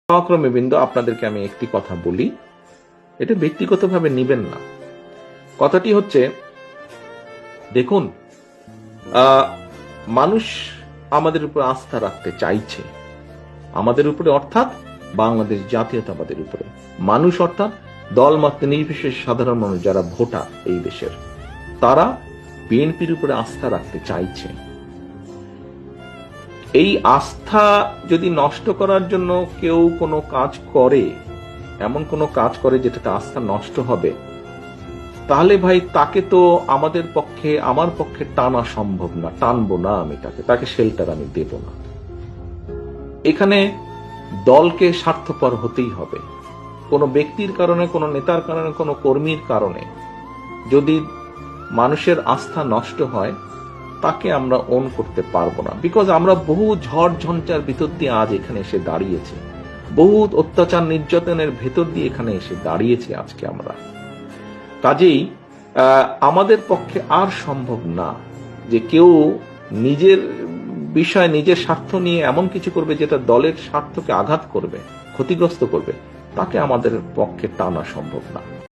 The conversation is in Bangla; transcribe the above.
সহকর্মী বৃন্দ, আপনাদেরকে আমি একটি কথা বলি, এটা ব্যক্তিগতভাবে নিবেন না। কথাটি হচ্ছে, দেখুন, মানুষ আমাদের উপর আস্থা রাখতে চাইছে, আমাদের উপরে অর্থাৎ বাংলাদেশ জাতীয়তাবাদের উপরে। মানুষ অর্থাৎ দলমত নির্বিশেষ সাধারণ মানুষ যারা ভোটার এই দেশের, তারা বিএনপির উপরে আস্থা রাখতে চাইছে। এই আস্থা যদি নষ্ট করার জন্য কেউ কোনো কাজ করে, এমন কোনো কাজ করে যেটাতে আস্থা নষ্ট হবে, তাহলে ভাই তাকে তো আমার পক্ষে টানা সম্ভব না, টানবো না আমি তাকে শেল্টার আমি দেব না। এখানে দলকে স্বার্থপর হতেই হবে। কোনো ব্যক্তির কারণে, কোনো নেতার কারণে, কোনো কর্মীর কারণে যদি মানুষের আস্থা নষ্ট হয়, তাকে আমরা ওন করতে পারবো না। বিকজ আমরা বহু ঝড় ঝঞ্ঝার ভিতর দিয়ে আজ এখানে এসে দাঁড়িয়েছি, বহু অত্যাচার নির্যাতনের ভেতর দিয়ে এখানে এসে দাঁড়িয়েছি আজকে আমরা। কাজেই আমাদের পক্ষে আর সম্ভব না যে কেউ নিজের বিষয়, নিজের স্বার্থ নিয়ে এমন কিছু করবে যেটা দলের স্বার্থকে আঘাত করবে, ক্ষতিগ্রস্ত করবে, তাকে আমাদের পক্ষে টানা সম্ভব না।